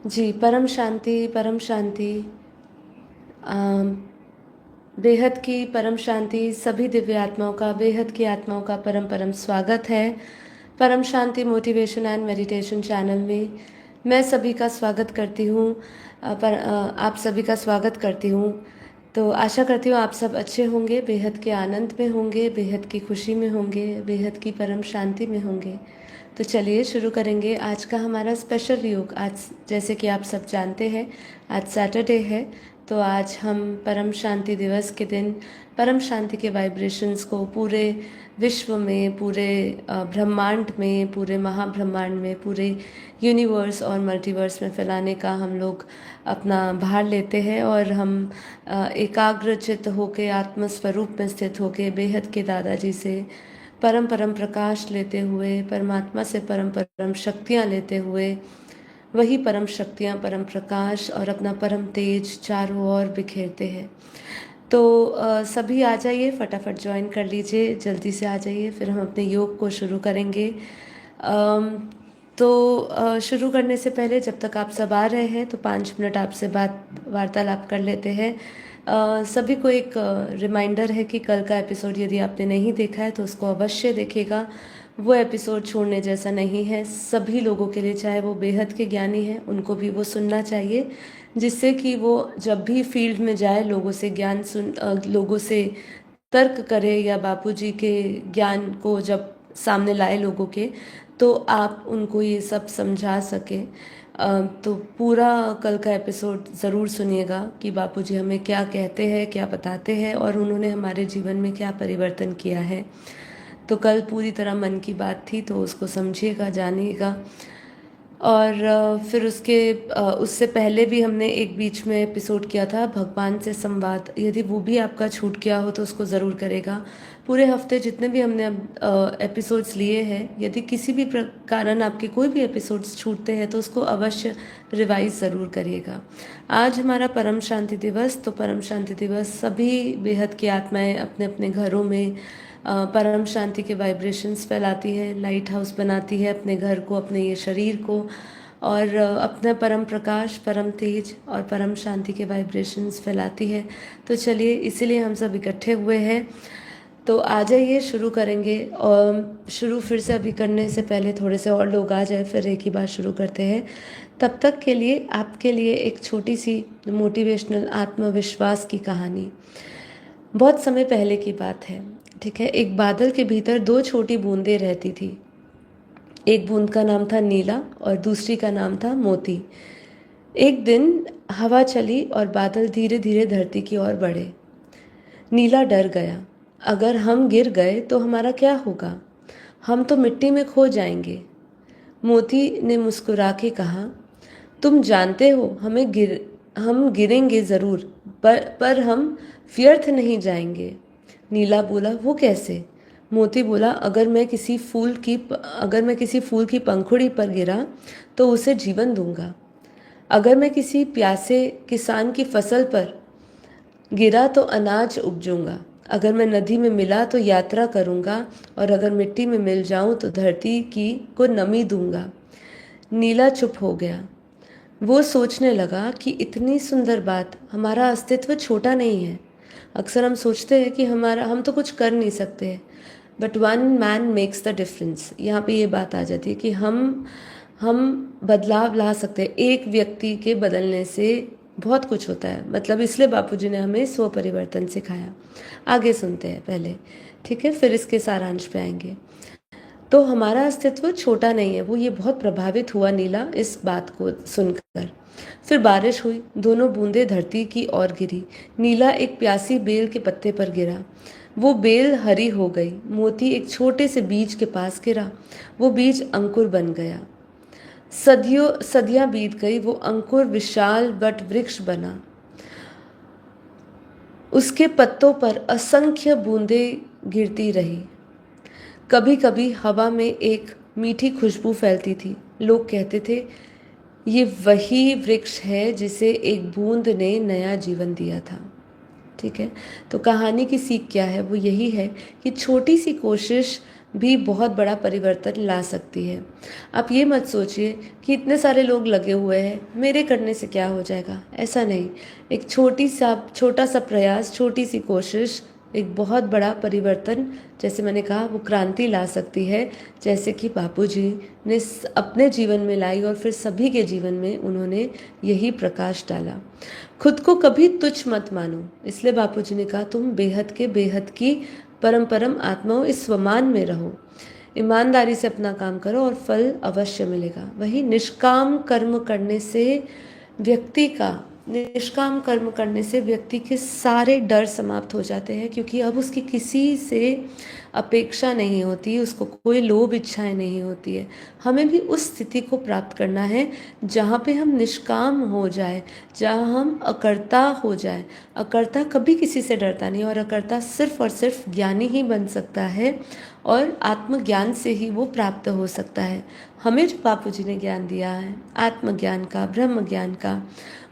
जी, परम शांति, परम शांति। अम, बेहद की परम शांति सभी दिव्य आत्माओं का, बेहद की आत्माओं का परम परम स्वागत है परम शांति मोटिवेशन एंड मेडिटेशन चैनल में। मैं सभी का स्वागत करती हूँ। आप सभी का स्वागत करती हूँ। तो आशा करती हूँ आप सब अच्छे होंगे, बेहद के आनंद में होंगे, बेहद की खुशी में होंगे, बेहद की परम शांति में होंगे। तो चलिए शुरू करेंगे आज का हमारा स्पेशल योग। आज जैसे कि आप सब जानते हैं, आज सैटरडे है। तो आज हम परम शांति दिवस के दिन परम शांति के वाइब्रेशंस को पूरे विश्व में, पूरे ब्रह्मांड में, पूरे महाब्रह्मांड में, पूरे यूनिवर्स और मल्टीवर्स में फैलाने का हम लोग अपना भार लेते हैं। और हम एकाग्रचित होके, आत्मस्वरूप में स्थित होके, बेहद के दादाजी से परम परम प्रकाश लेते हुए, परमात्मा से परम परम शक्तियाँ लेते हुए, वही परम शक्तियाँ, परम प्रकाश और अपना परम तेज चारों ओर बिखेरते हैं। तो सभी आ जाइए, फटाफट ज्वाइन कर लीजिए, जल्दी से आ जाइए, फिर हम अपने योग को शुरू करेंगे। तो शुरू करने से पहले जब तक आप सब आ रहे हैं तो 5 मिनट आपसे बात वार्तालाप कर लेते हैं। सभी को एक रिमाइंडर है कि कल का एपिसोड यदि आपने नहीं देखा है तो उसको अवश्य देखिएगा। वो एपिसोड छोड़ने जैसा नहीं है सभी लोगों के लिए, चाहे वो बेहद के ज्ञानी हैं, उनको भी वो सुनना चाहिए, जिससे कि वो जब भी फील्ड में जाए लोगों से ज्ञान लोगों से तर्क करे या बापूजी के ज्ञान को जब सामने लाए लोगों के, तो आप उनको ये सब समझा सके। तो पूरा कल का एपिसोड ज़रूर सुनिएगा कि बापूजी हमें क्या कहते हैं, क्या बताते हैं और उन्होंने हमारे जीवन में क्या परिवर्तन किया है। तो कल पूरी तरह मन की बात थी, तो उसको समझिएगा, जानिएगा। और फिर उससे पहले भी हमने एक बीच में एपिसोड किया था भगवान से संवाद। यदि वो भी आपका छूट गया हो तो उसको ज़रूर करेगा। पूरे हफ्ते जितने भी हमने एपिसोड्स लिए हैं, यदि किसी भी कारण आपके कोई भी एपिसोड्स छूटते हैं तो उसको अवश्य रिवाइज ज़रूर करिएगा। आज हमारा परम शांति दिवस, तो परम शांति दिवस सभी बेहद की आत्माएं अपने अपने घरों में परम शांति के वाइब्रेशंस फैलाती है, लाइट हाउस बनाती है अपने घर को, अपने ये शरीर को, और अपना परम प्रकाश, परम तेज और परम शांति के वाइब्रेशंस फैलाती है। तो चलिए, इसीलिए हम सब इकट्ठे हुए हैं। तो आ जाइए, शुरू करेंगे। और शुरू फिर से अभी करने से पहले थोड़े से और लोग आ जाए, फिर एक ही बार शुरू करते हैं। तब तक के लिए आपके लिए एक छोटी सी मोटिवेशनल आत्मविश्वास की कहानी। बहुत समय पहले की बात है, ठीक है। एक बादल के भीतर दो छोटी बूंदें रहती थी। एक बूंद का नाम था नीला और दूसरी का नाम था मोती। एक दिन हवा चली और बादल धीरे धीरे धरती की ओर बढ़े। नीला डर गया, अगर हम गिर गए तो हमारा क्या होगा, हम तो मिट्टी में खो जाएंगे। मोती ने मुस्कुरा के कहा, तुम जानते हो हम गिरेंगे ज़रूर, पर हम व्यर्थ नहीं जाएंगे। नीला बोला, वो कैसे? मोती बोला, अगर मैं किसी फूल की पंखुड़ी पर गिरा तो उसे जीवन दूंगा। अगर मैं किसी प्यासे किसान की फसल पर गिरा तो अनाज उपजूंगा। अगर मैं नदी में मिला तो यात्रा करूंगा, और अगर मिट्टी में मिल जाऊं तो धरती की को नमी दूंगा। नीला चुप हो गया। वो सोचने लगा कि इतनी सुंदर बात, हमारा अस्तित्व छोटा नहीं है। अक्सर हम सोचते हैं कि हम तो कुछ कर नहीं सकते, but one man makes the difference. यहाँ पे ये बात आ जाती है कि हम बदलाव ला सकते हैं। एक व्यक्ति के बदलने से बहुत कुछ होता है। मतलब इसलिए बापूजी ने हमें स्व परिवर्तन सिखाया। आगे सुनते हैं पहले, ठीक है, फिर इसके सारांश पे आएंगे। तो हमारा अस्तित्व छोटा नहीं है, वो ये बहुत प्रभावित हुआ नीला इस बात को सुनकर। फिर बारिश हुई, दोनों बूंदें धरती की ओर गिरी। नीला एक प्यासी बेल के पत्ते पर गिरा, वो बेल हरी हो गई। मोती एक छोटे से बीज के पास गिरा, वो बीज अंकुर बन गया। सदियां बीत गई, वो अंकुर विशाल वट वृक्ष बना। उसके पत्तों पर असंख्य बूंदें गिरती रही। कभी कभी हवा में एक मीठी खुशबू फैलती थी। लोग कहते थे, ये वही वृक्ष है जिसे एक बूंद ने नया जीवन दिया था। ठीक है, तो कहानी की सीख क्या है? वो यही है कि छोटी सी कोशिश भी बहुत बड़ा परिवर्तन ला सकती है। आप ये मत सोचिए कि इतने सारे लोग लगे हुए हैं, मेरे करने से क्या हो जाएगा। ऐसा नहीं, एक छोटा सा प्रयास, छोटी सी कोशिश एक बहुत बड़ा परिवर्तन, जैसे मैंने कहा, वो क्रांति ला सकती है। जैसे कि बापूजी ने अपने जीवन में लाई और फिर सभी के जीवन में उन्होंने यही प्रकाश डाला। खुद को कभी तुच्छ मत मानो, इसलिए बापूजी ने कहा तुम बेहद के बेहद की परम परम आत्माओं, इस स्वमान में रहो, ईमानदारी से अपना काम करो और फल अवश्य मिलेगा। वही निष्काम कर्म करने से व्यक्ति के सारे डर समाप्त हो जाते हैं, क्योंकि अब उसकी किसी से अपेक्षा नहीं होती, उसको कोई लोभ इच्छाएं नहीं होती है। हमें भी उस स्थिति को प्राप्त करना है जहाँ पे हम निष्काम हो जाए, जहाँ हम अकर्ता हो जाए। अकर्ता कभी किसी से डरता नहीं, और अकर्ता सिर्फ और सिर्फ ज्ञानी ही बन सकता है, और आत्मज्ञान से ही वो प्राप्त हो सकता है। हमें जो बापूजी ने ज्ञान दिया है, आत्मज्ञान का, ब्रह्म ज्ञान का,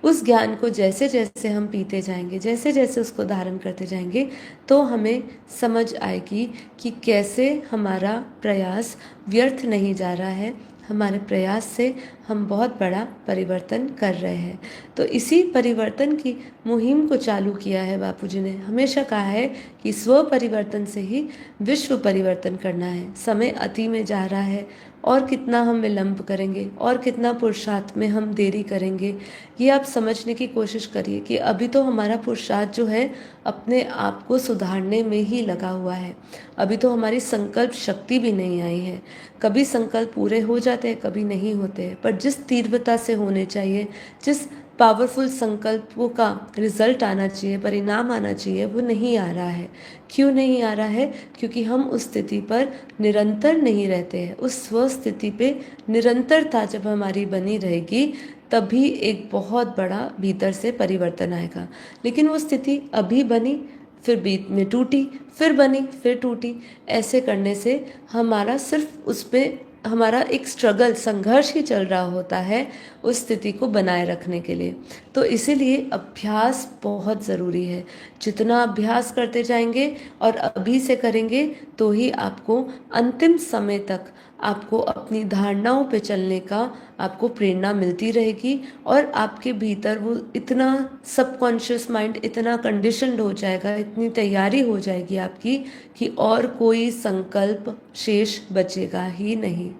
उस ज्ञान को जैसे जैसे हम पीते जाएंगे, जैसे जैसे उसको धारण करते जाएंगे, तो हमें समझ आएगी कि कैसे हमारा प्रयास व्यर्थ नहीं जा रहा है, हमारे प्रयास से हम बहुत बड़ा परिवर्तन कर रहे हैं। तो इसी परिवर्तन की मुहिम को चालू किया है बापूजी ने। हमेशा कहा है कि स्व परिवर्तन से ही विश्व परिवर्तन करना है। समय अति में जा रहा है, और कितना हम विलंब करेंगे, और कितना पुरुषार्थ में हम देरी करेंगे, ये आप समझने की कोशिश करिए कि अभी तो हमारा पुरुषार्थ जो है अपने आप को सुधारने में ही लगा हुआ है। अभी तो हमारी संकल्प शक्ति भी नहीं आई है। कभी संकल्प पूरे हो जाते हैं, कभी नहीं होते हैं, पर जिस तीव्रता से होने चाहिए, जिस पावरफुल संकल्पों का रिजल्ट आना चाहिए, परिणाम आना चाहिए, वो नहीं आ रहा है। क्यों नहीं आ रहा है? क्योंकि हम उस स्थिति पर निरंतर नहीं रहते हैं। उस स्व स्थिति पे निरंतरता जब हमारी बनी रहेगी, तभी एक बहुत बड़ा भीतर से परिवर्तन आएगा। लेकिन वो स्थिति अभी बनी, फिर बीच में टूटी, फिर बनी, फिर टूटी, ऐसे करने से हमारा सिर्फ उस पर हमारा एक स्ट्रगल, संघर्ष ही चल रहा होता है उस स्थिति को बनाए रखने के लिए। तो इसीलिए अभ्यास बहुत ज़रूरी है। जितना अभ्यास करते जाएंगे और अभी से करेंगे, तो ही आपको अंतिम समय तक आपको अपनी धारणाओं पे चलने का आपको प्रेरणा मिलती रहेगी, और आपके भीतर वो इतना सबकॉन्शियस माइंड इतना कंडीशनड हो जाएगा, इतनी तैयारी हो जाएगी आपकी, कि और कोई संकल्प शेष बचेगा ही नहीं।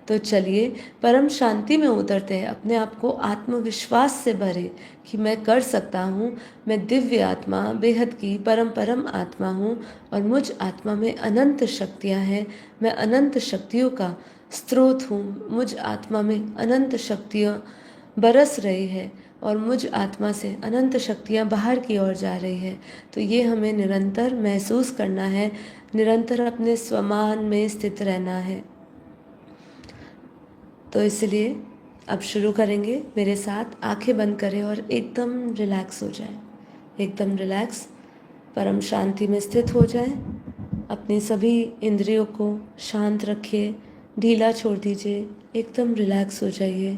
तो चलिए परम शांति में उतरते हैं, अपने आप को आत्मविश्वास से भरे कि मैं कर सकता हूँ, मैं दिव्य आत्मा, बेहद की परम परम आत्मा हूँ, और मुझ आत्मा में अनंत शक्तियाँ हैं, मैं अनंत शक्तियों का स्रोत हूँ, मुझ आत्मा में अनंत शक्तियाँ बरस रही है, और मुझ आत्मा से अनंत शक्तियाँ बाहर की ओर जा रही है। तो ये हमें निरंतर महसूस करना है, निरंतर अपने स्वमान में स्थित रहना है। तो इसलिए अब शुरू करेंगे। मेरे साथ आंखें बंद करें और एकदम रिलैक्स हो जाए, एकदम रिलैक्स, परम शांति में स्थित हो जाए। अपनी सभी इंद्रियों को शांत रखिए, ढीला छोड़ दीजिए, एकदम रिलैक्स हो जाइए।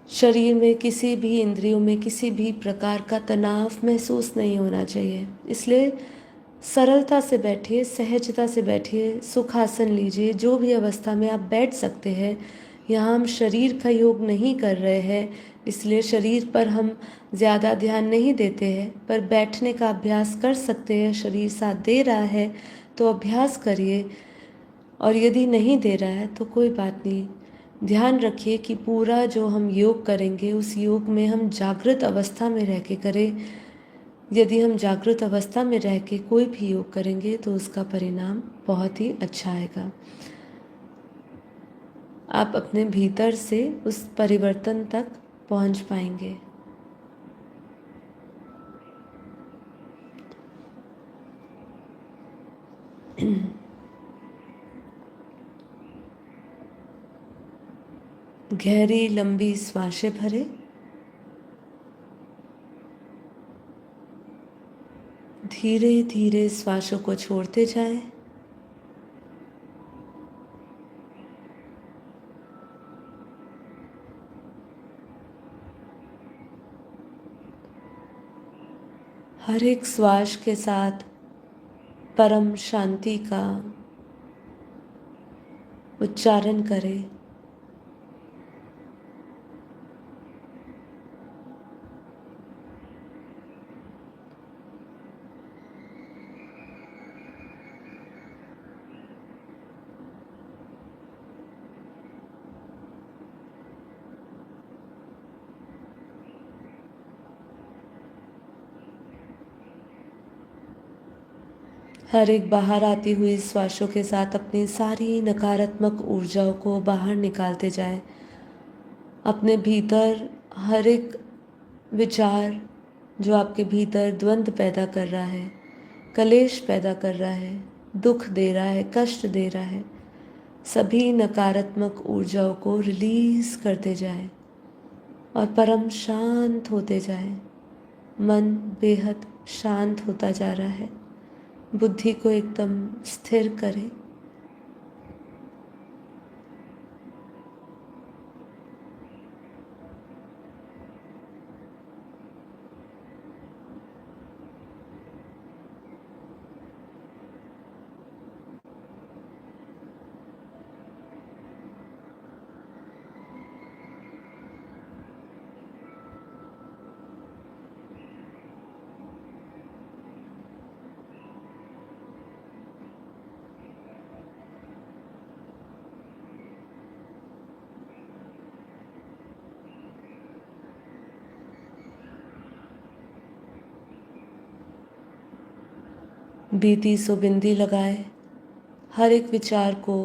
शरीर में किसी भी इंद्रियों में किसी भी प्रकार का तनाव महसूस नहीं होना चाहिए। इसलिए सरलता से बैठिए, सहजता से बैठिए, सुखासन लीजिए, जो भी अवस्था में आप बैठ सकते हैं। यहाँ हम शरीर का योग नहीं कर रहे हैं, इसलिए शरीर पर हम ज़्यादा ध्यान नहीं देते हैं, पर बैठने का अभ्यास कर सकते हैं। शरीर साथ दे रहा है तो अभ्यास करिए, और यदि नहीं दे रहा है तो कोई बात नहीं। ध्यान रखिए कि पूरा जो हम योग करेंगे, उस योग में हम जागृत अवस्था में रह के करें। यदि हम जागृत अवस्था में रह के कोई भी योग करेंगे, तो उसका परिणाम बहुत ही अच्छा आएगा। आप अपने भीतर से उस परिवर्तन तक पहुंच पाएंगे। गहरी लंबी श्वासें भरे, धीरे धीरे श्वासों को छोड़ते जाएं। हर एक श्वास के साथ परम शांति का उच्चारण करें। हर एक बाहर आती हुई श्वासों के साथ अपनी सारी नकारात्मक ऊर्जाओं को बाहर निकालते जाएं। अपने भीतर हर एक विचार जो आपके भीतर द्वंद्व पैदा कर रहा है, कलेश पैदा कर रहा है, दुख दे रहा है, कष्ट दे रहा है, सभी नकारात्मक ऊर्जाओं को रिलीज करते जाएं और परम शांत होते जाएं। मन बेहद शांत होता जा रहा है। बुद्धि को एकदम स्थिर करें। बीती सुबिंदी लगाए। हर एक विचार को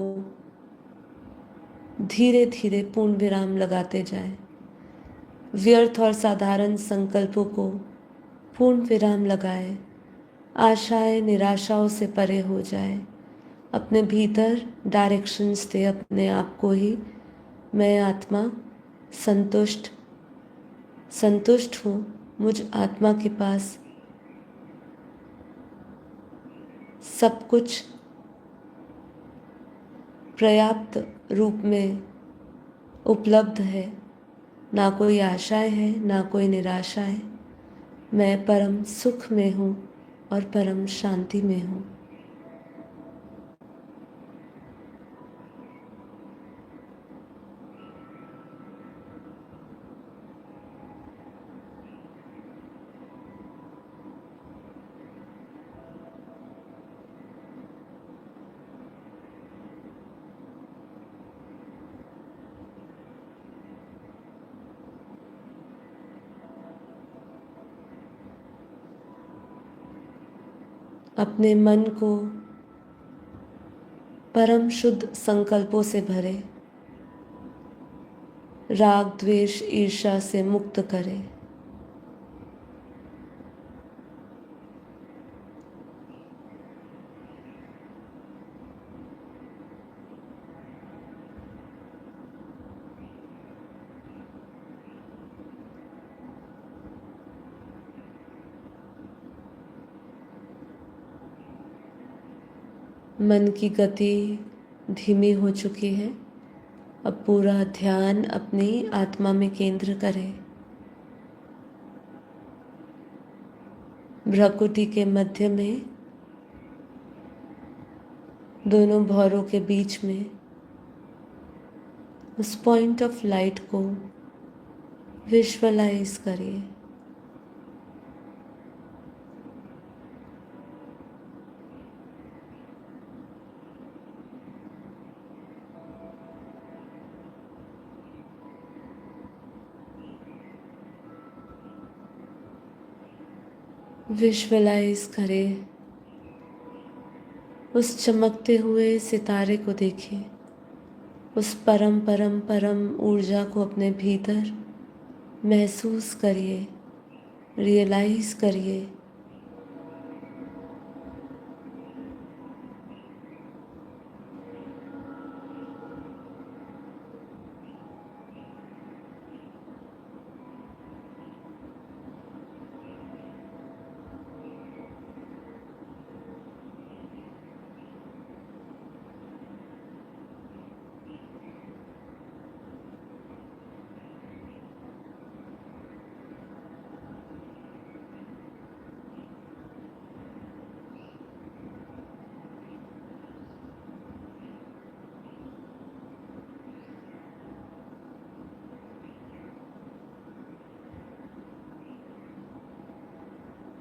धीरे धीरे पूर्ण विराम लगाते जाएं। व्यर्थ और साधारण संकल्पों को पूर्ण विराम लगाए। आशाएं निराशाओं से परे हो जाए। अपने भीतर डायरेक्शंस दे अपने आप को ही। मैं आत्मा संतुष्ट संतुष्ट हूँ। मुझ आत्मा के पास सब कुछ पर्याप्त रूप में उपलब्ध है। ना कोई आशाएं हैं, ना कोई निराशाएं। मैं परम सुख में हूँ और परम शांति में हूँ। अपने मन को परम शुद्ध संकल्पों से भरे। राग द्वेष ईर्ष्या से मुक्त करें। मन की गति धीमी हो चुकी है। अब पूरा ध्यान अपनी आत्मा में केंद्र करें। भ्रकुटी के मध्य में दोनों भौरों के बीच में उस पॉइंट ऑफ लाइट को विजुअलाइज करिए। विजुअलाइज करें। उस चमकते हुए सितारे को देखिए। उस परम परम परम ऊर्जा को अपने भीतर महसूस करिए, रियलाइज करिए।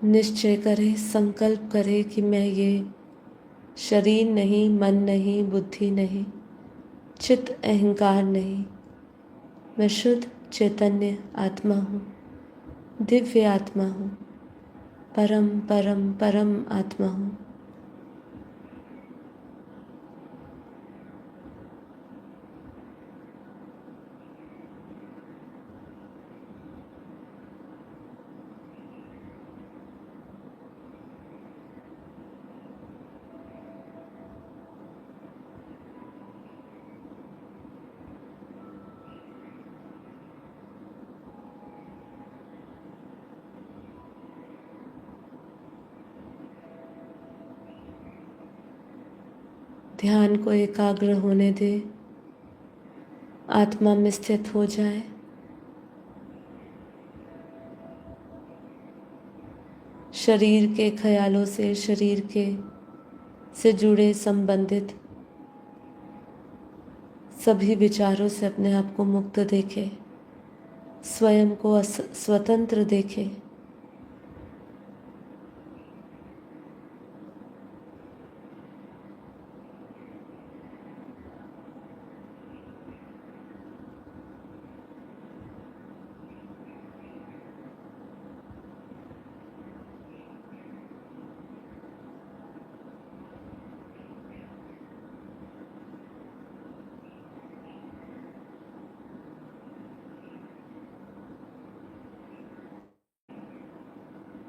निश्चय करें, संकल्प करें कि मैं ये शरीर नहीं, मन नहीं, बुद्धि नहीं, चित्त अहंकार नहीं, मैं शुद्ध चैतन्य आत्मा हूँ, दिव्य आत्मा हूँ, परम परम परम आत्मा हूँ। ध्यान को एकाग्र होने दे, आत्मा में स्थित हो जाए। शरीर के ख्यालों से, शरीर के से जुड़े संबंधित सभी विचारों से अपने आप को मुक्त देखे, स्वयं को स्वतंत्र देखे।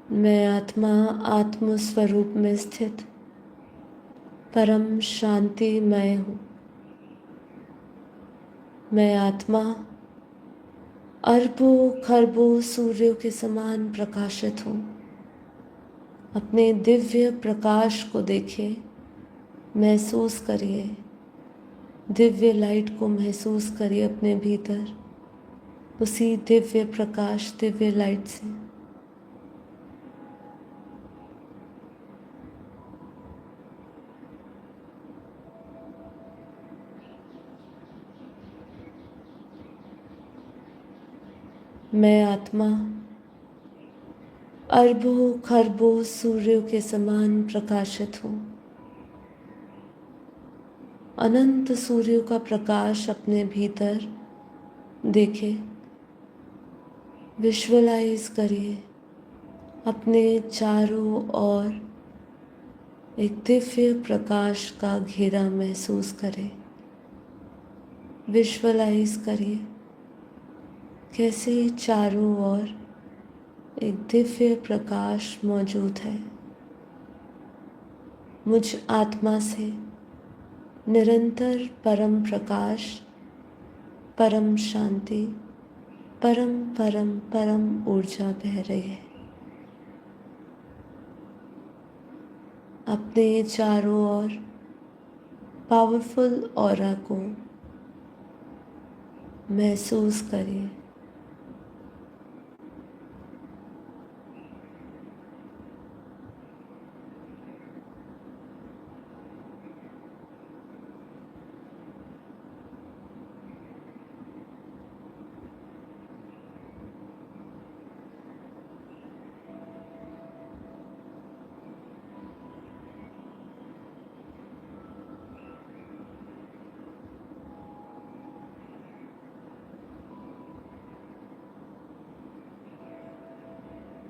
मैं आत्मा आत्म स्वरूप में स्थित परम शांतिमय हूँ। मैं आत्मा अरबों खरबों सूर्यों के समान प्रकाशित हूँ। अपने दिव्य प्रकाश को देखिए, महसूस करिए, दिव्य लाइट को महसूस करिए अपने भीतर, उसी दिव्य प्रकाश, दिव्य लाइट से। मैं आत्मा अरबों खरबों सूर्यों के समान प्रकाशित हूँ। अनंत सूर्यों का प्रकाश अपने भीतर देखे, विजुअलाइज करिए, अपने चारों ओर एक दिव्य प्रकाश का घेरा महसूस करें। विजुअलाइज करिए कैसे चारों ओर एक दिव्य प्रकाश मौजूद है। मुझ आत्मा से निरंतर परम प्रकाश, परम शांति, परम परम परम ऊर्जा बह रही है। अपने चारों ओर पावरफुल ऑरा को महसूस करिए।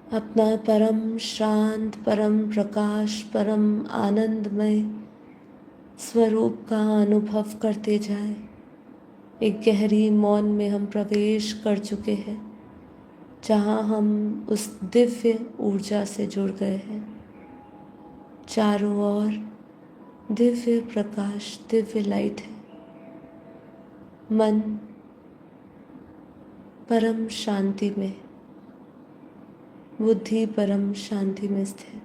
अपना परम शांत, परम प्रकाश, परम आनंदमय स्वरूप का अनुभव करते जाए। एक गहरी मौन में हम प्रवेश कर चुके हैं, जहाँ हम उस दिव्य ऊर्जा से जुड़ गए हैं। चारों ओर दिव्य प्रकाश, दिव्य लाइट है। मन परम शांति में, बुद्धि परम शांति में स्थित।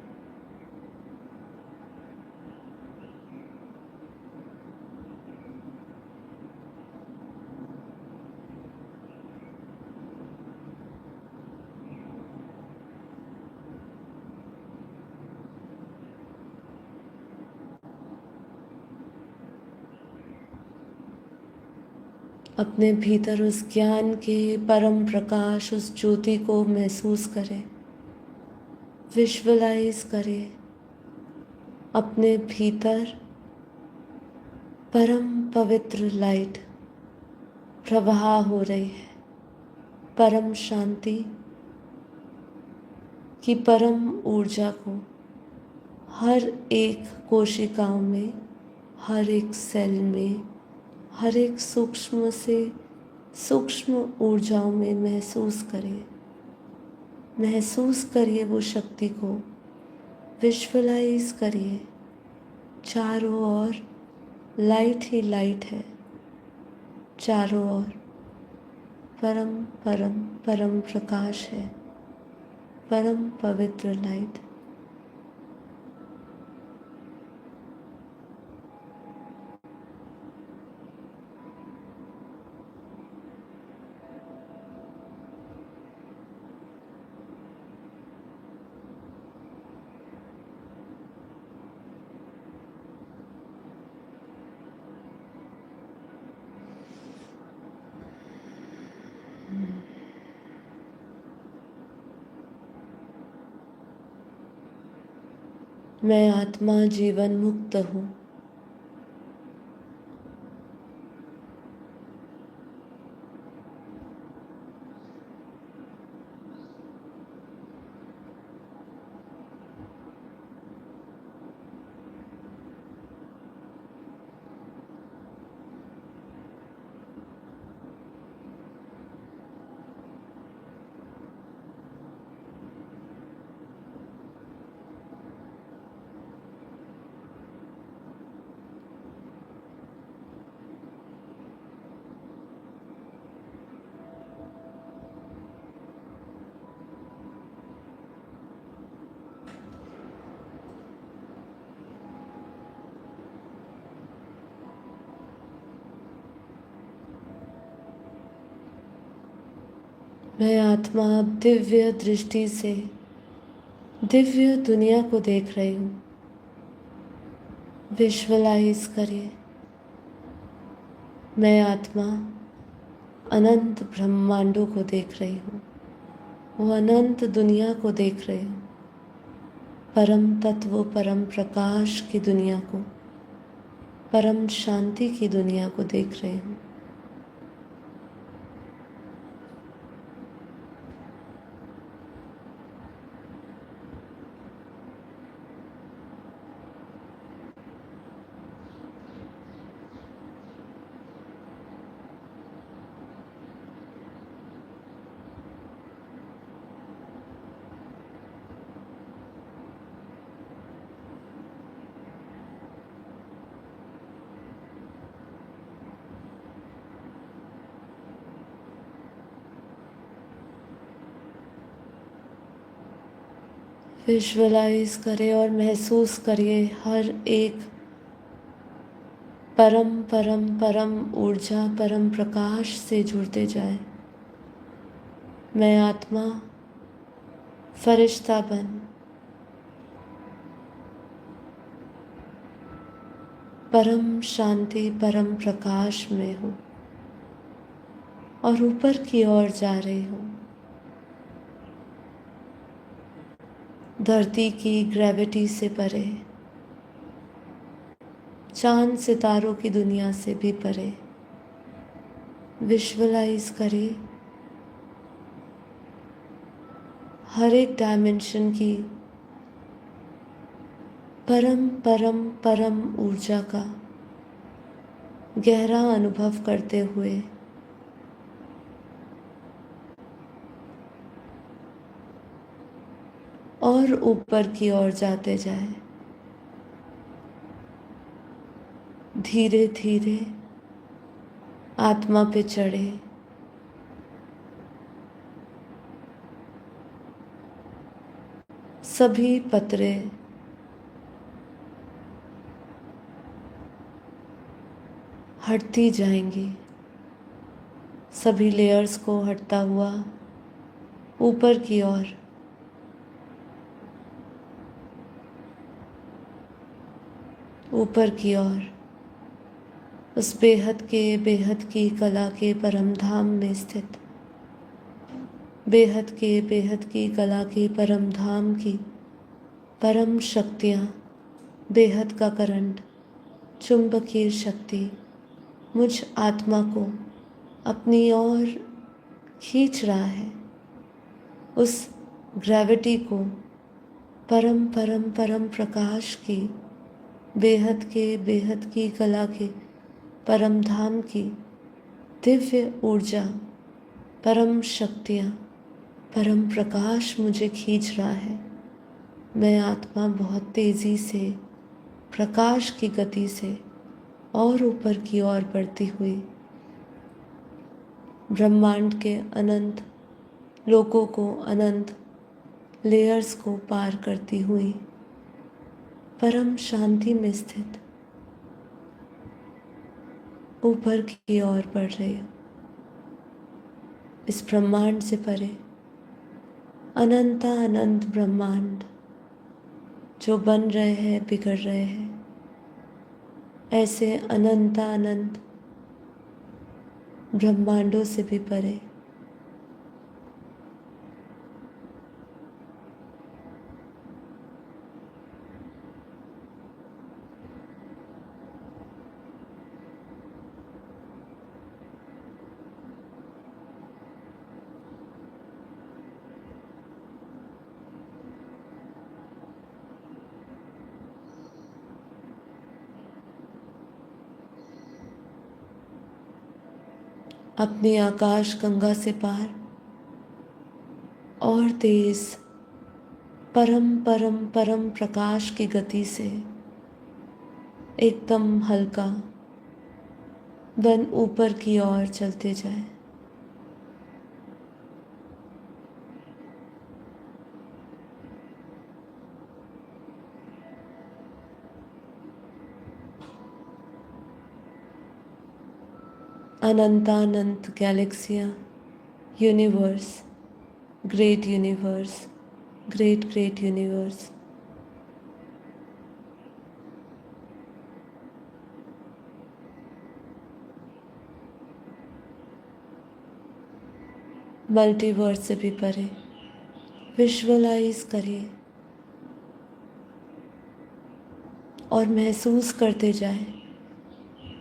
अपने भीतर उस ज्ञान के परम प्रकाश, उस ज्योति को महसूस करें। विजुअलाइज करिए अपने भीतर परम पवित्र लाइट प्रवाह हो रही है, परम शांति की परम ऊर्जा को हर एक कोशिकाओं में, हर एक सेल में, हर एक सूक्ष्म से सूक्ष्म ऊर्जाओं में महसूस करिए। महसूस करिए वो शक्ति को, विजुअलाइज करिए। चारों ओर लाइट ही लाइट है, चारों ओर परम परम परम प्रकाश है, परम पवित्र लाइट। मैं आत्मा जीवन मुक्त हूँ। मैं आत्मा अब दिव्य दृष्टि से दिव्य दुनिया को देख रही हूँ। विजुअलाइज करिए, मैं आत्मा अनंत ब्रह्मांडों को देख रही हूँ, वो अनंत दुनिया को देख रही हूँ, परम तत्व, परम प्रकाश की दुनिया को, परम शांति की दुनिया को देख रही हूँ। विजुअलाइज करें और महसूस करिए हर एक परम परम परम ऊर्जा, परम प्रकाश से जुड़ते जाए। मैं आत्मा फरिश्ता बन परम शांति, परम प्रकाश में हूँ और ऊपर की ओर जा रही हूँ। धरती की ग्रेविटी से परे, चांद सितारों की दुनिया से भी परे। विजुअलाइज करें हर एक डायमेंशन की परम परम परम ऊर्जा का गहरा अनुभव करते हुए और ऊपर की ओर जाते जाए। धीरे धीरे आत्मा पे चढ़े, सभी पतरे हटती जाएंगी, सभी लेयर्स को हटता हुआ ऊपर की ओर ऊपर की ओर उस बेहद की कला के परम धाम में स्थित, बेहद की कला के परम धाम की परम शक्तियाँ, बेहद का करंट, चुंबकीय शक्ति मुझ आत्मा को अपनी ओर खींच रहा है। उस ग्रेविटी को परम परम परम प्रकाश की, बेहद की कला के, परम धाम की दिव्य ऊर्जा, परम शक्तियाँ, परम प्रकाश मुझे खींच रहा है। मैं आत्मा बहुत तेज़ी से, प्रकाश की गति से और ऊपर की ओर बढ़ती हुई ब्रह्मांड के अनंत लोकों को, अनंत लेयर्स को पार करती हुई परम शांति में स्थित ऊपर की ओर बढ़ रही हूँ। इस ब्रह्मांड से परे अनंता अनंत ब्रह्मांड जो बन रहे हैं, बिगड़ रहे हैं, ऐसे अनंता अनंत ब्रह्मांडों से भी परे अपनी आकाश गंगा से पार और तेज परम परम परम प्रकाश की गति से एकदम हल्का बन ऊपर की ओर चलते जाए। अनंतानंत गैलेक्सियाँ, universe, great universe, great great universe, multiverse से भी परे विजुअलाइज करिए और महसूस करते जाए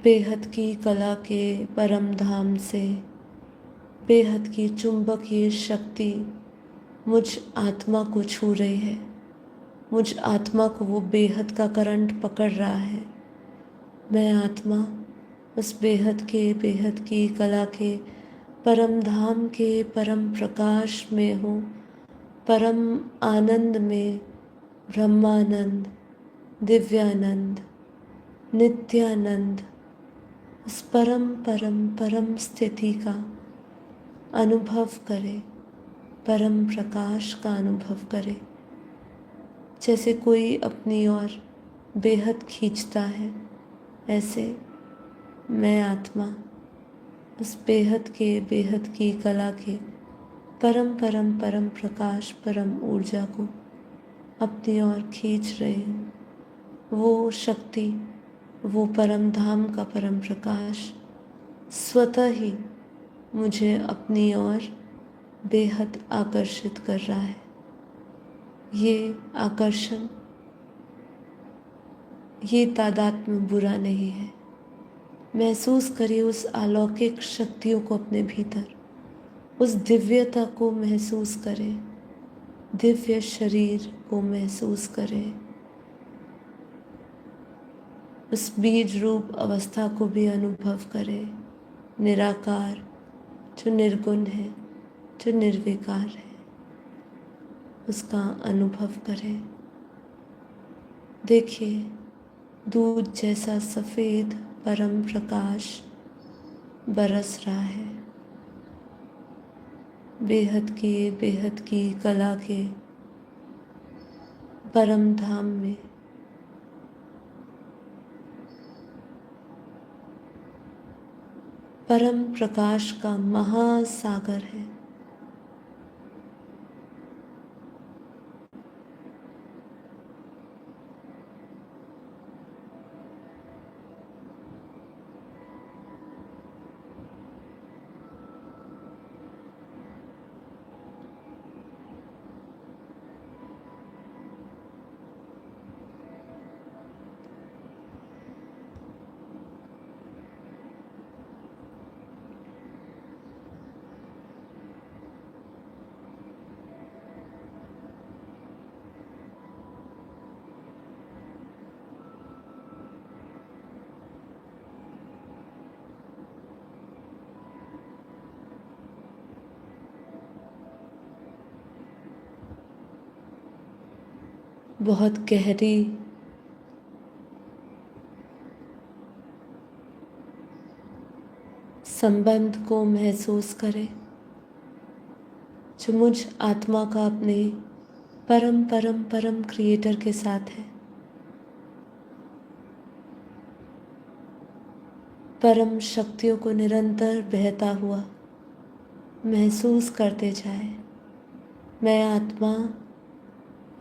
बेहद की कला के परम धाम से बेहद की चुंबकीय शक्ति मुझ आत्मा को छू रही है। मुझ आत्मा को वो बेहद का करंट पकड़ रहा है। मैं आत्मा उस बेहद की कला के परम धाम के परम प्रकाश में हूँ, परम आनंद में, ब्रह्मानंद, दिव्यानंद, नित्यानंद, उस परम परम परम स्थिति का अनुभव करे, परम प्रकाश का अनुभव करे। जैसे कोई अपनी ओर बेहद खींचता है, ऐसे मैं आत्मा उस बेहद की कला के परम परम परम प्रकाश, परम ऊर्जा को अपनी ओर खींच रही हूँ। वो शक्ति, वो परम धाम का परम प्रकाश स्वतः ही मुझे अपनी ओर बेहद आकर्षित कर रहा है। ये आकर्षण, ये तादात्म्य बुरा नहीं है। महसूस करिए उस अलौकिक शक्तियों को अपने भीतर, उस दिव्यता को महसूस करें, दिव्य शरीर को महसूस करें, उस बीज रूप अवस्था को भी अनुभव करें, निराकार, जो निर्गुण है, जो निर्विकार है, उसका अनुभव करें। देखिए दूध जैसा सफ़ेद परम प्रकाश बरस रहा है बेहद की कला के परम धाम में। परम प्रकाश का महासागर है। बहुत गहरी संबंध को महसूस करें जो मुझ आत्मा का अपने परम परम परम क्रिएटर के साथ है। परम शक्तियों को निरंतर बहता हुआ महसूस करते जाए। मैं आत्मा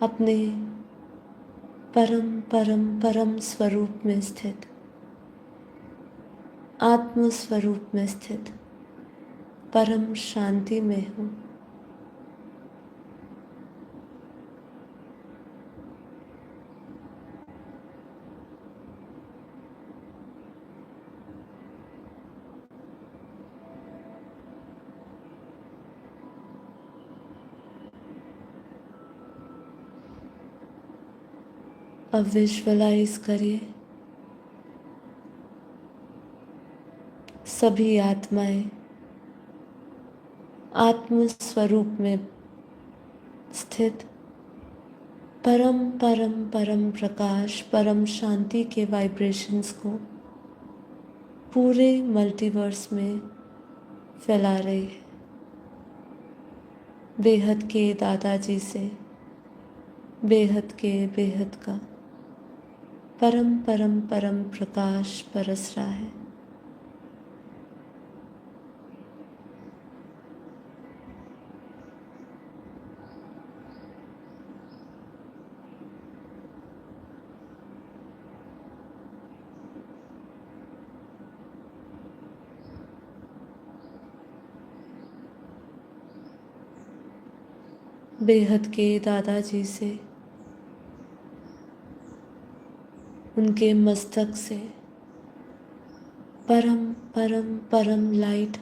अपने परम परम परम स्वरूप में स्थित, आत्म स्वरूप में स्थित परम शांति में हूँ। अब विजुअलाइज करिए सभी आत्माएं आत्म स्वरूप में स्थित परम परम परम प्रकाश परम शांति के वाइब्रेशंस को पूरे मल्टीवर्स में फैला रही है। बेहद के दादाजी से बेहद के बेहद का परम परम परम प्रकाश बरस रहा है। बेहद के दादाजी से उनके मस्तक से परम परम परम लाइट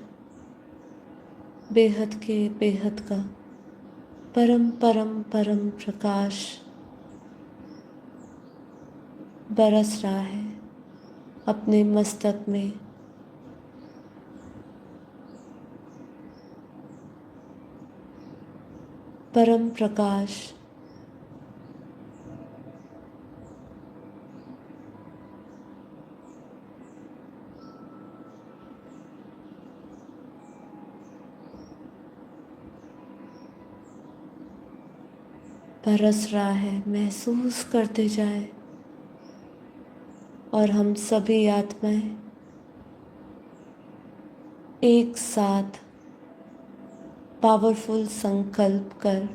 बेहद के बेहद का परम परम परम प्रकाश बरस रहा है अपने मस्तक में। परम प्रकाश बरस रहा है, महसूस करते जाए। और हम सभी आत्माएं एक साथ पावरफुल संकल्प कर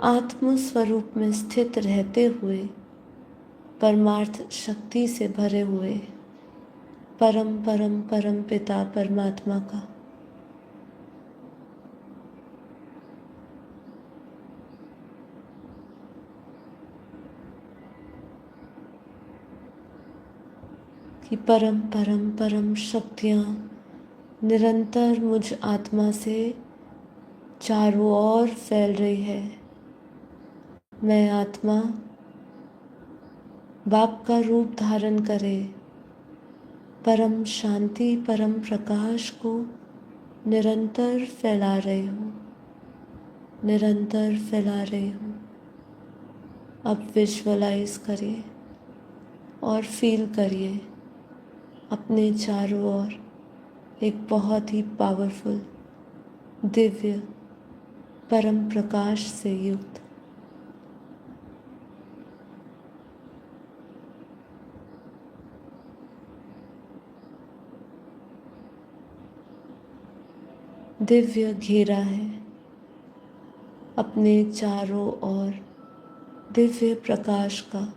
आत्म स्वरूप में स्थित रहते हुए परमार्थ शक्ति से भरे हुए परम परम परम पिता परमात्मा का कि परम परम परम शक्तियाँ निरंतर मुझ आत्मा से चारों ओर फैल रही है। मैं आत्मा बाप का रूप धारण करे परम शांति परम प्रकाश को निरंतर फैला रही हूँ, निरंतर फैला रही हूँ। अब विजुअलाइज करिए और फील करिए अपने चारों ओर एक बहुत ही पावरफुल दिव्य परम प्रकाश से युक्त दिव्य घेरा है। अपने चारों ओर दिव्य प्रकाश का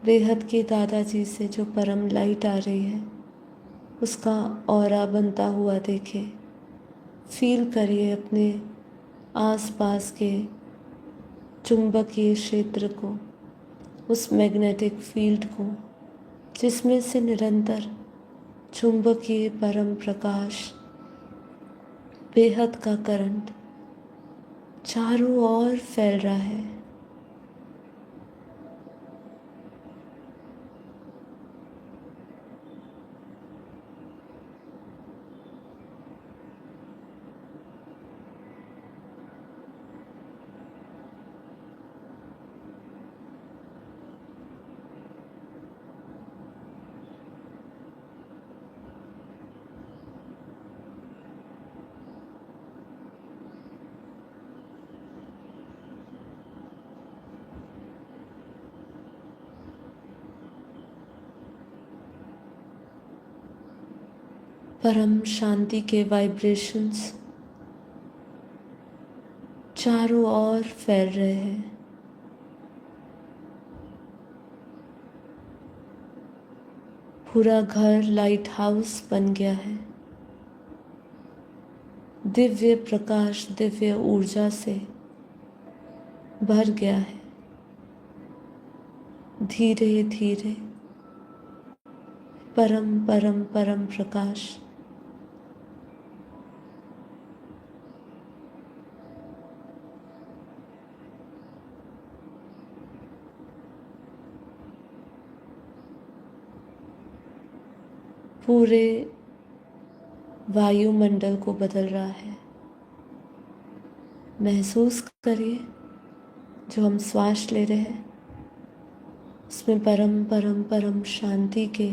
बेहद के दादाजी से जो परम लाइट आ रही है उसका ऑरा बनता हुआ देखे। फील करिए अपने आसपास के चुंबकीय क्षेत्र को, उस मैग्नेटिक फील्ड को जिसमें से निरंतर चुंबकीय परम प्रकाश बेहद का करंट चारों ओर फैल रहा है। परम शांति के वाइब्रेशंस चारों ओर फैल रहे हैं। पूरा घर लाइट हाउस बन गया है। दिव्य प्रकाश, दिव्य ऊर्जा से भर गया है। धीरे धीरे परम परम परम प्रकाश पूरे वायुमंडल को बदल रहा है। महसूस करिए जो हम श्वास ले रहे हैं उसमें परम परम परम शांति के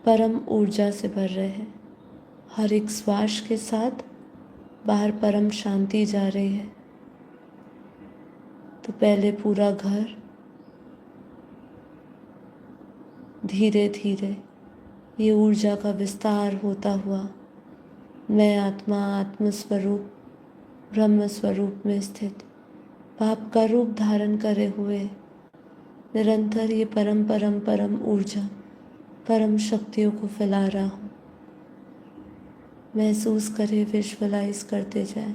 परम ऊर्जा से भर रहे हैं। हर एक श्वास के साथ बाहर परम शांति जा रही है। तो पहले पूरा घर धीरे धीरे ये ऊर्जा का विस्तार होता हुआ मैं आत्मा, आत्मस्वरूप, ब्रह्म स्वरूप में स्थित बाप का रूप धारण करे हुए निरंतर ये परम परम परम ऊर्जा, परम शक्तियों को फैला रहा हूँ। महसूस करें, विजुअलाइज करते जाएं।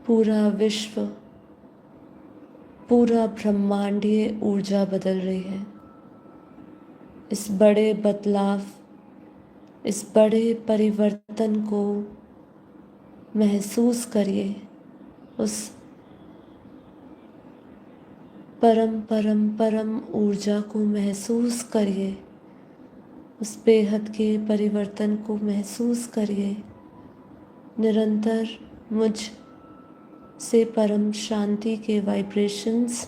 पूरा विश्व, पूरा ब्रह्मांडीय ऊर्जा बदल रही है। इस बड़े बदलाव, इस बड़े परिवर्तन को महसूस करिए। उस परम परम परम ऊर्जा को महसूस करिए। उस बेहद के परिवर्तन को महसूस करिए। निरंतर मुझ से परम शांति के वाइब्रेशंस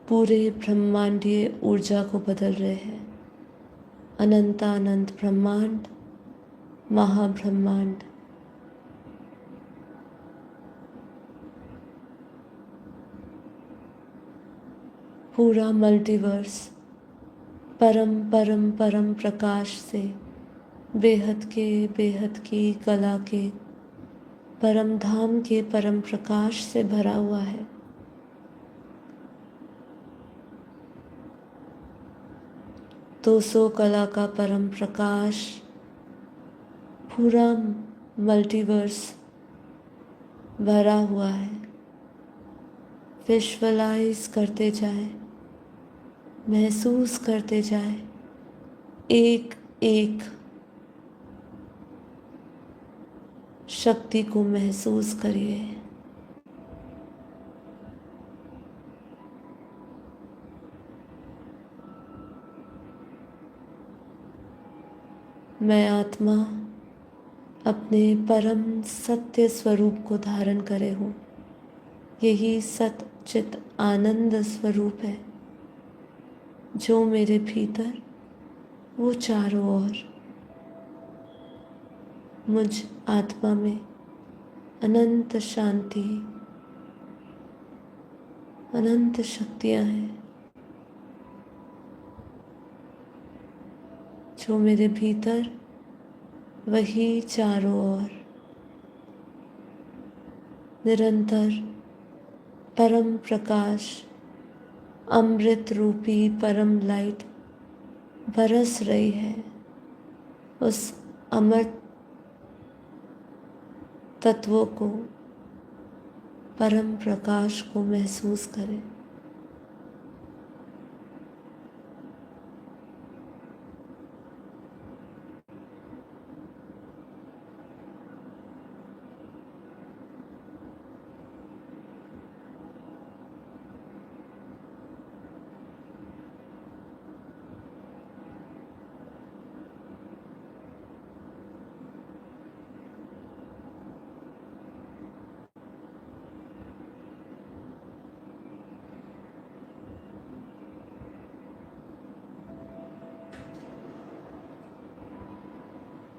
पूरे ब्रह्मांडीय ऊर्जा को बदल रहे हैं। अनंतानंत ब्रह्मांड, महाब्रह्मांड, पूरा मल्टीवर्स परम परम परम प्रकाश से, बेहद की कला के, परम धाम के परम प्रकाश से भरा हुआ है। तो सो कला का परम प्रकाश पूरा मल्टीवर्स भरा हुआ है। विजुअलाइज करते जाएं, महसूस करते जाएं। एक एक शक्ति को महसूस करिए। मैं आत्मा अपने परम सत्य स्वरूप को धारण करे हूँ। यही सत चित आनंद स्वरूप है जो मेरे भीतर, वो चारों ओर मुझ आत्मा में अनंत शांति, अनंत शक्तियाँ हैं जो मेरे भीतर, वही चारों ओर निरंतर परम प्रकाश, अमृत रूपी परम लाइट बरस रही है। उस अमृत तत्वों को, परम प्रकाश को महसूस करें।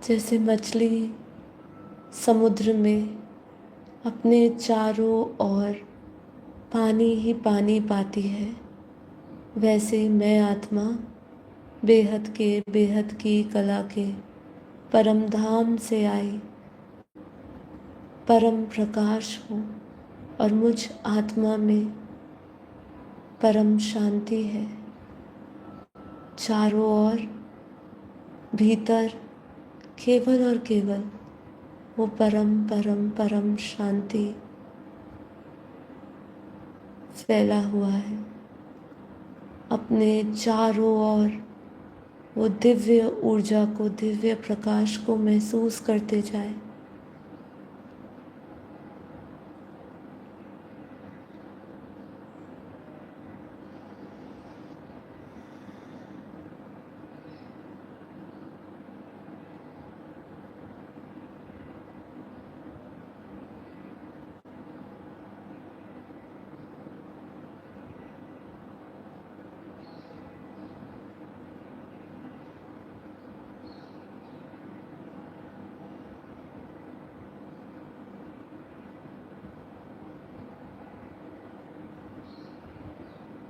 जैसे मछली समुद्र में अपने चारों ओर पानी ही पानी पाती है, वैसे मैं आत्मा बेहद की कला के परम धाम से आई परम प्रकाश हूँ और मुझ आत्मा में परम शांति है। चारों ओर भीतर केवल और केवल वो परम परम परम शांति फैला हुआ है। अपने चारों ओर वो दिव्य ऊर्जा को, दिव्य प्रकाश को महसूस करते जाए।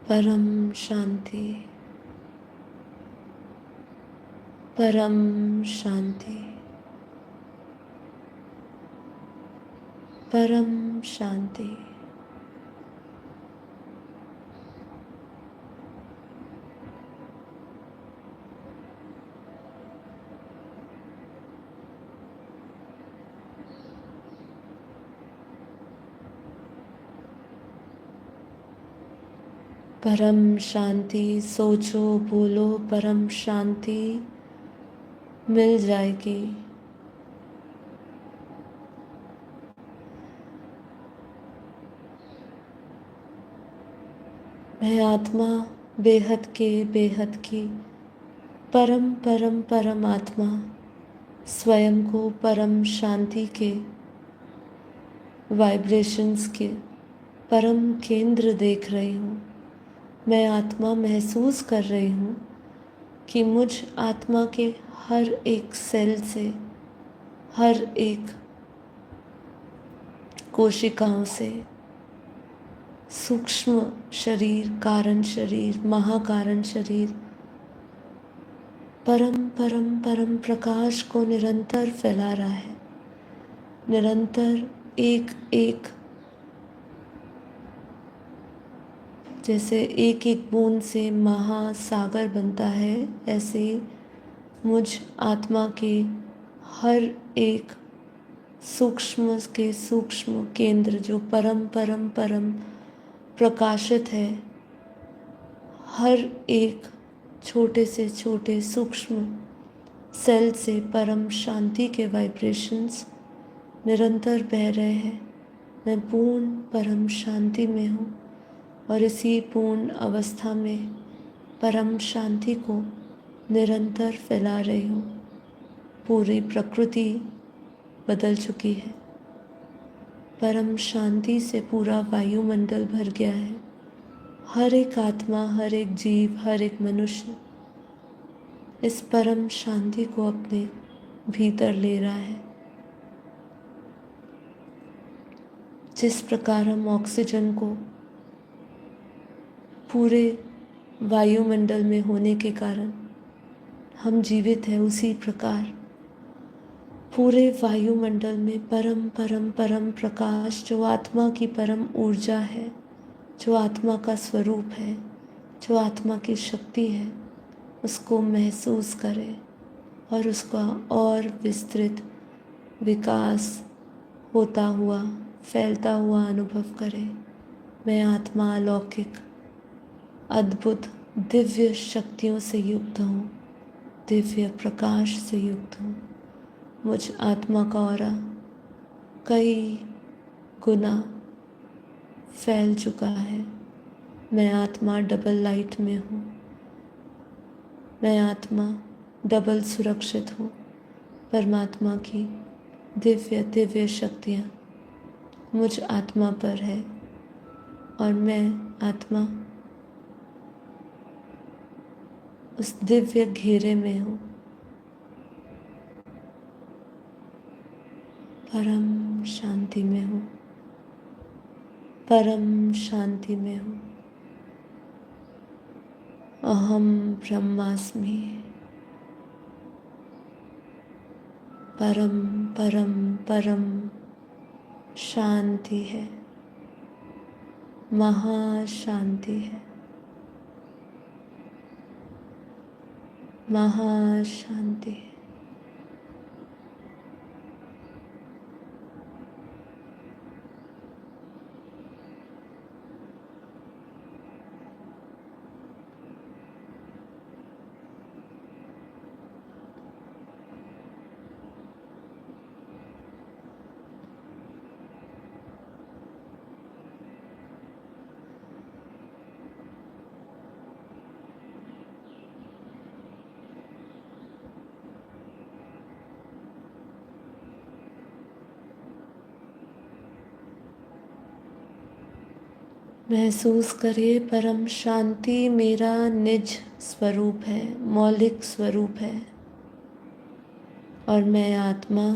परम शांति, परम शांति, परम शांति। परम शांति, सोचो बोलो परम शांति मिल जाएगी। मैं आत्मा बेहद की परम परम परम आत्मा स्वयं को परम शांति के वाइब्रेशंस के परम केंद्र देख रही हूँ। मैं आत्मा महसूस कर रही हूँ कि मुझ आत्मा के हर एक सेल से, हर एक कोशिकाओं से, सूक्ष्म शरीर, कारण शरीर, महाकारण शरीर परम परम परम प्रकाश को निरंतर फैला रहा है। निरंतर एक एक, जैसे एक एक बूंद से महासागर बनता है, ऐसे ही मुझ आत्मा के हर एक सूक्ष्म के सूक्ष्म केंद्र जो परम परम परम प्रकाशित है, हर एक छोटे से छोटे सूक्ष्म सेल से परम शांति के वाइब्रेशंस निरंतर बह रहे हैं। मैं पूर्ण परम शांति में हूँ और इसी पूर्ण अवस्था में परम शांति को निरंतर फैला रही हूँ। पूरी प्रकृति बदल चुकी है। परम शांति से पूरा वायुमंडल भर गया है। हर एक आत्मा, हर एक जीव, हर एक मनुष्य इस परम शांति को अपने भीतर ले रहा है। जिस प्रकार हम ऑक्सीजन को पूरे वायुमंडल में होने के कारण हम जीवित हैं, उसी प्रकार पूरे वायुमंडल में परम परम परम प्रकाश जो आत्मा की परम ऊर्जा है, जो आत्मा का स्वरूप है, जो आत्मा की शक्ति है, उसको महसूस करें और उसका और विस्तृत विकास होता हुआ, फैलता हुआ अनुभव करें। मैं आत्मा अलौकिक, अद्भुत, दिव्य शक्तियों से युक्त हूँ, दिव्य प्रकाश से युक्त हूँ। मुझ आत्मा का ऑरा कई गुना फैल चुका है। मैं आत्मा डबल लाइट में हूँ। मैं आत्मा डबल सुरक्षित हूँ। परमात्मा की दिव्य दिव्य शक्तियाँ मुझ आत्मा पर है और मैं आत्मा उस दिव्य घेरे में हूँ। परम शांति में हूँ, परम शांति में हूँ। अहम ब्रह्मास्मि। परम परम परम शांति है, महाशांति है, महाशांति है। महसूस करिए परम शांति मेरा निज स्वरूप है, मौलिक स्वरूप है। और मैं आत्मा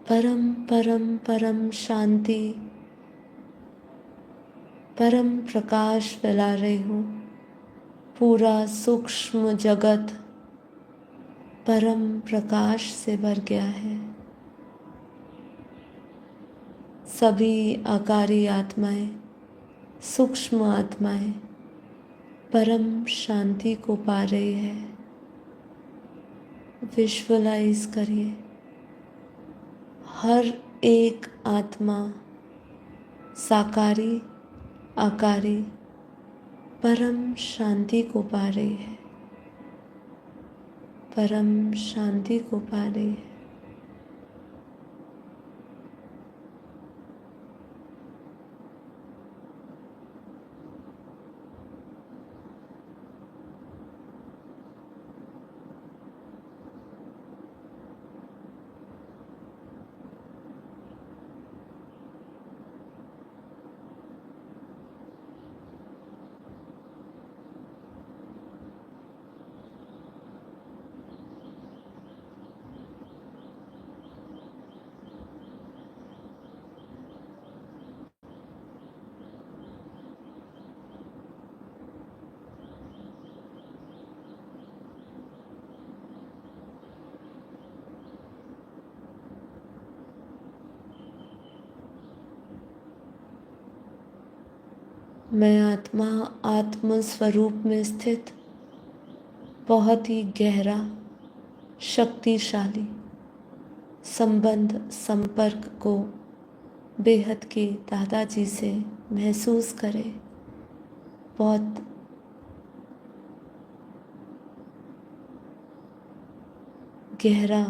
परम परम परम शांति, परम प्रकाश फैला रही हूँ। पूरा सूक्ष्म जगत परम प्रकाश से भर गया है। सभी आकारी आत्माएं, सूक्ष्म आत्माएं परम शांति को पा रही है। विजुअलाइज करिए हर एक आत्मा साकारी आकारी परम शांति को पा रही है, परम शांति को पा रही है। मैं आत्मा आत्म स्वरूप में स्थित बहुत ही गहरा शक्तिशाली संबंध संपर्क को बेहद के दादाजी से महसूस करें। बहुत गहरा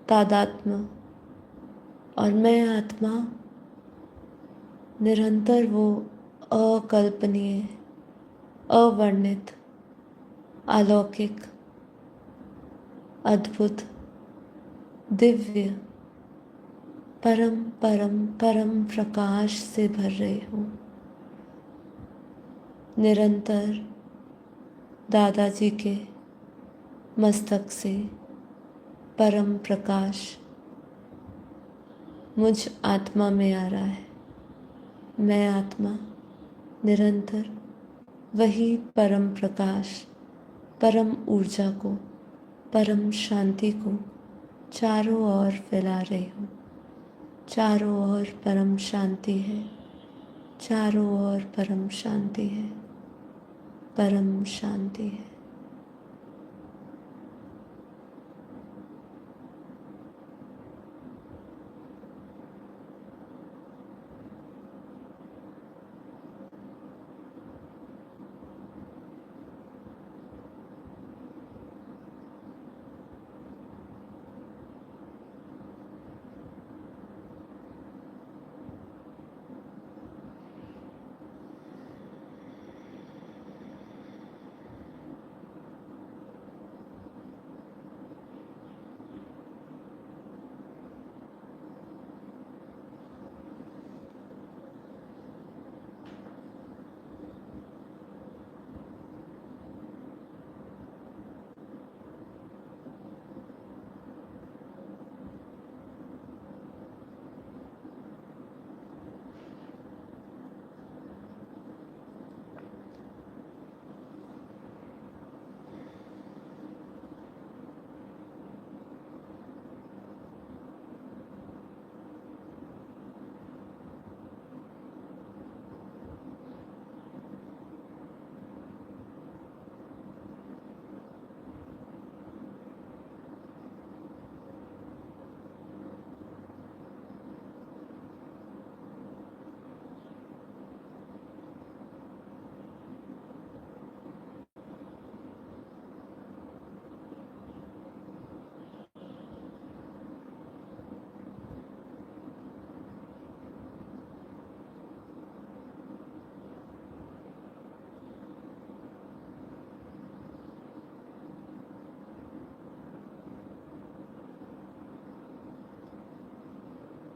तादात्म्य। और मैं आत्मा निरंतर वो अकल्पनीय, अवर्णित, अलौकिक, अद्भुत, दिव्य, परम परम परम प्रकाश से भर रही हूँ। निरंतर दादाजी के मस्तक से परम प्रकाश मुझ आत्मा में आ रहा है। मैं आत्मा निरंतर वही परम प्रकाश, परम ऊर्जा को, परम शांति को चारों ओर फैला रही हूँ। चारों ओर परम शांति है, चारों ओर परम शांति है, परम शांति है।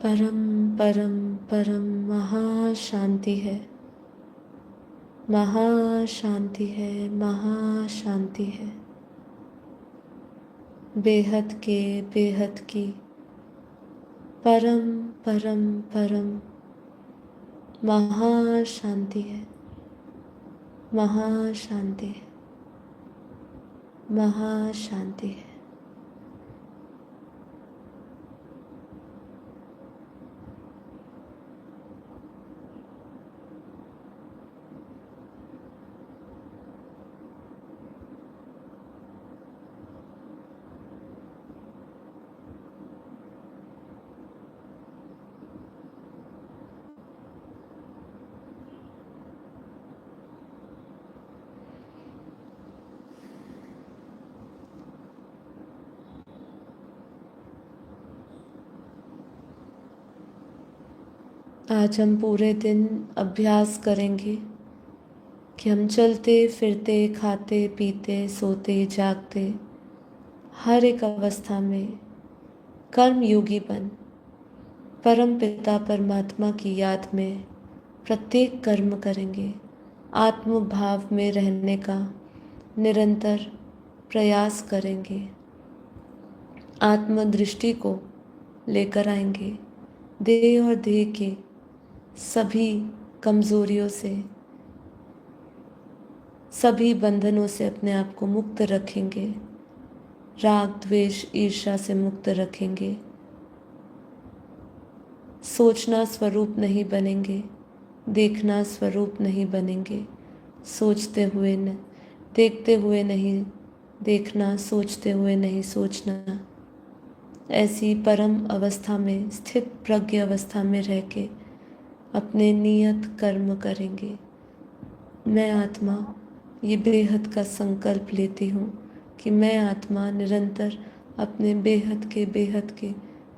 परम परम परम महाशांति है, महाशांति है, महाशांति है। बेहद के बेहद की परम परम परम महाशांति है, महाशांति है, महाशांति है। आज हम पूरे दिन अभ्यास करेंगे कि हम चलते फिरते खाते पीते सोते जागते हर एक अवस्था में कर्म योगी बन परम पिता परमात्मा की याद में प्रत्येक कर्म करेंगे। आत्म भाव में रहने का निरंतर प्रयास करेंगे। आत्मदृष्टि को लेकर आएंगे। देह और देह के सभी कमजोरियों से, सभी बंधनों से अपने आप को मुक्त रखेंगे। राग द्वेष ईर्ष्या से मुक्त रखेंगे। सोचना स्वरूप नहीं बनेंगे, देखना स्वरूप नहीं बनेंगे। सोचते हुए न देखते हुए नहीं देखना, सोचते हुए नहीं सोचना। ऐसी परम अवस्था में, स्थित प्रज्ञ अवस्था में रह के अपने नियत कर्म करेंगे। मैं आत्मा ये बेहद का संकल्प लेती हूँ कि मैं आत्मा निरंतर अपने बेहद के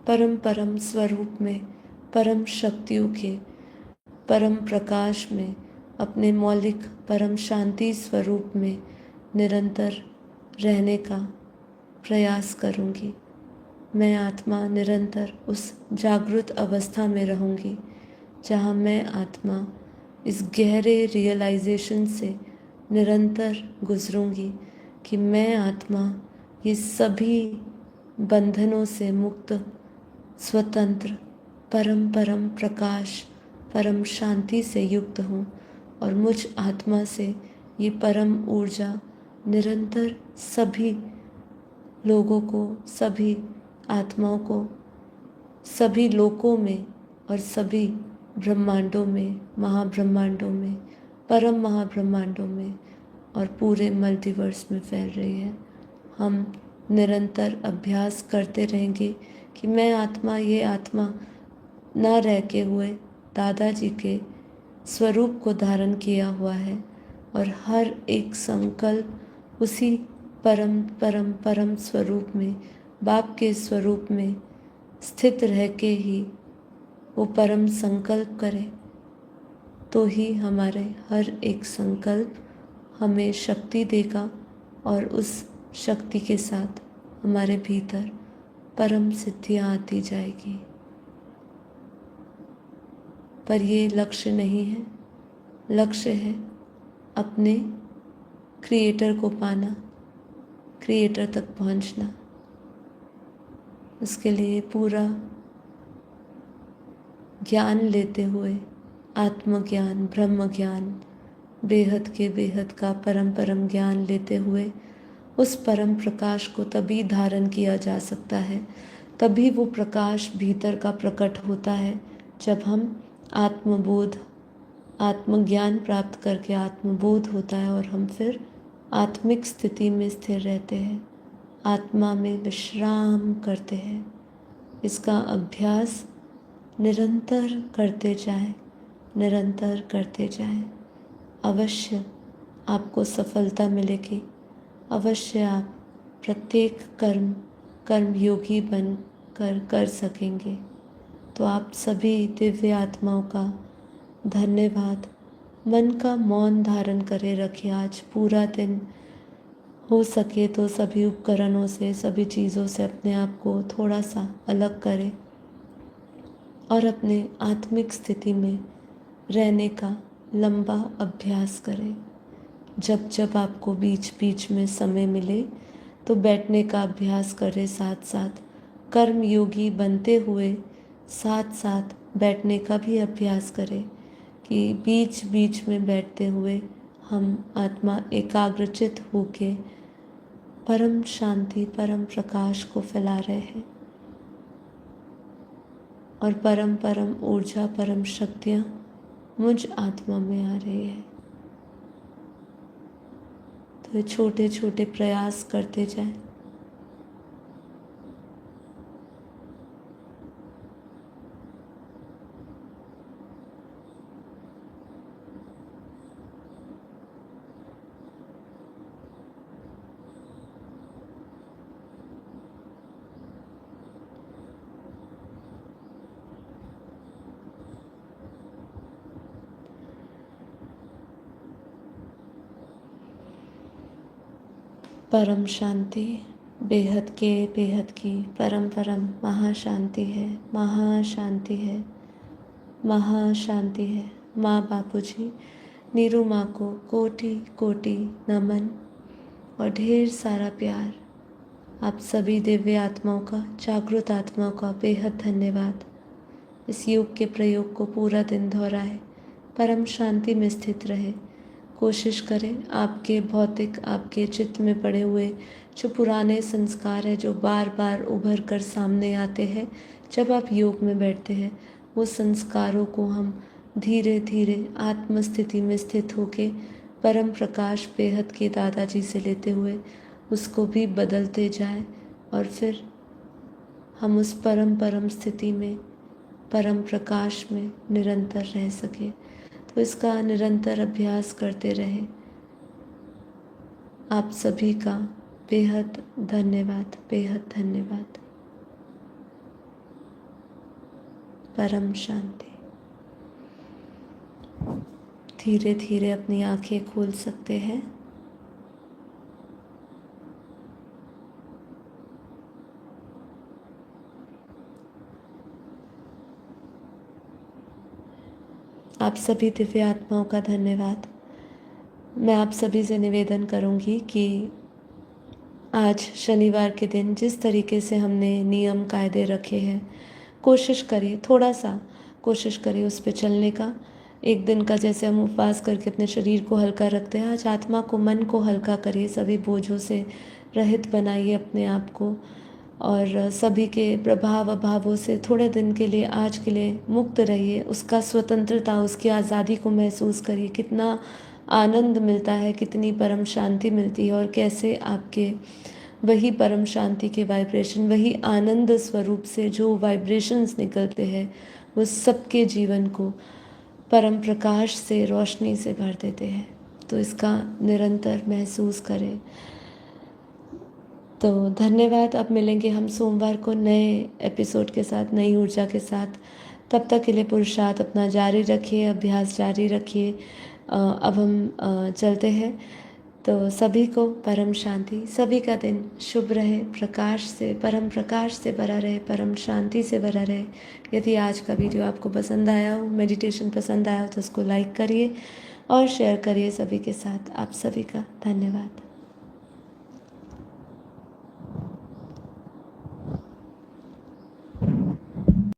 परम परम स्वरूप में, परम शक्तियों के परम प्रकाश में, अपने मौलिक परम शांति स्वरूप में निरंतर रहने का प्रयास करूँगी। मैं आत्मा निरंतर उस जागृत अवस्था में रहूँगी जहाँ मैं आत्मा इस गहरे रियलाइजेशन से निरंतर गुजरूंगी कि मैं आत्मा ये सभी बंधनों से मुक्त, स्वतंत्र, परम परम प्रकाश, परम शांति से युक्त हूँ और मुझ आत्मा से ये परम ऊर्जा निरंतर सभी लोगों को, सभी आत्माओं को, सभी लोकों में और सभी ब्रह्मांडों में, महाब्रह्मांडों में, परम महाब्रह्मांडों में और पूरे मल्टीवर्स में फैल रही है। हम निरंतर अभ्यास करते रहेंगे कि मैं आत्मा ये आत्मा ना रह के हुए दादाजी के स्वरूप को धारण किया हुआ है और हर एक संकल्प उसी परम परम परम स्वरूप में, बाप के स्वरूप में स्थित रह के ही वो परम संकल्प करे, तो ही हमारे हर एक संकल्प हमें शक्ति देगा और उस शक्ति के साथ हमारे भीतर परम सिद्धियाँ आती जाएगी। पर ये लक्ष्य नहीं है, लक्ष्य है अपने क्रिएटर को पाना, क्रिएटर तक पहुंचना। उसके लिए पूरा ज्ञान लेते हुए, आत्मज्ञान, ब्रह्म ज्ञान, बेहद का परम परम ज्ञान लेते हुए उस परम प्रकाश को तभी धारण किया जा सकता है, तभी वो प्रकाश भीतर का प्रकट होता है जब हम आत्मबोध, आत्मज्ञान प्राप्त करके आत्मबोध होता है और हम फिर आत्मिक स्थिति में स्थिर रहते हैं, आत्मा में विश्राम करते हैं। इसका अभ्यास निरंतर करते जाएं, निरंतर करते जाएं। अवश्य आपको सफलता मिलेगी। अवश्य आप प्रत्येक कर्म योगी बन कर सकेंगे। तो आप सभी दिव्य आत्माओं का धन्यवाद। मन का मौन धारण करे रखिए। आज पूरा दिन हो सके तो सभी उपकरणों से, सभी चीज़ों से अपने आप को थोड़ा सा अलग करें और अपने आत्मिक स्थिति में रहने का लंबा अभ्यास करें। जब जब आपको बीच बीच में समय मिले तो बैठने का अभ्यास करें, साथ साथ कर्म योगी बनते हुए साथ साथ बैठने का भी अभ्यास करें कि बीच बीच में बैठते हुए हम आत्मा एकाग्रचित होके परम शांति परम प्रकाश को फैला रहे हैं और परम परम ऊर्जा परम शक्तियाँ मुझ आत्मा में आ रही है। तो छोटे छोटे प्रयास करते जाएं। परम शांति बेहद के बेहद की परम परम महाशांति है, महाशांति है, महाशांति है। माँ बापूजी, नीरू माँ को कोटि कोटि नमन और ढेर सारा प्यार। आप सभी दिव्य आत्माओं का, जागृत आत्माओं का बेहद धन्यवाद। इस योग के प्रयोग को पूरा दिन दोहराए, परम शांति में स्थित रहे। कोशिश करें आपके भौतिक, आपके चित्त में पड़े हुए जो पुराने संस्कार है, जो बार बार उभर कर सामने आते हैं जब आप योग में बैठते हैं, वो संस्कारों को हम धीरे धीरे आत्मस्थिति में स्थित होके परम प्रकाश बेहद के दादाजी से लेते हुए उसको भी बदलते जाएं और फिर हम उस परम परम स्थिति में, परम प्रकाश में निरंतर रह सके। तो इसका निरंतर अभ्यास करते रहे। आप सभी का बेहद धन्यवाद, बेहद धन्यवाद। परम शांति। धीरे धीरे अपनी आंखें खोल सकते हैं। आप सभी दिव्य आत्माओं का धन्यवाद। मैं आप सभी से निवेदन करूंगी कि आज शनिवार के दिन जिस तरीके से हमने नियम कायदे रखे हैं, कोशिश करिए, थोड़ा सा कोशिश करिए उस पर चलने का। एक दिन का जैसे हम उपवास करके अपने शरीर को हल्का रखते हैं, आज आत्मा को, मन को हल्का करिए। सभी बोझों से रहित बनाइए अपने आप को और सभी के प्रभाव अभावों से थोड़े दिन के लिए, आज के लिए मुक्त रहिए। उसका स्वतंत्रता, उसकी आज़ादी को महसूस करिए। कितना आनंद मिलता है, कितनी परम शांति मिलती है और कैसे आपके वही परम शांति के वाइब्रेशन, वही आनंद स्वरूप से जो वाइब्रेशंस निकलते हैं, वो सबके जीवन को परम प्रकाश से, रोशनी से भर देते हैं। तो इसका निरंतर महसूस करें। तो धन्यवाद। अब मिलेंगे हम सोमवार को नए एपिसोड के साथ, नई ऊर्जा के साथ। तब तक के लिए पुरुषार्थ अपना जारी रखिए, अभ्यास जारी रखिए। अब हम चलते हैं। तो सभी को परम शांति, सभी का दिन शुभ रहे, प्रकाश से, परम प्रकाश से भरा रहे, परम शांति से भरा रहे। यदि आज का वीडियो आपको पसंद आया हो, मेडिटेशन पसंद आया हो, तो उसको लाइक करिए और शेयर करिए सभी के साथ। आप सभी का धन्यवाद।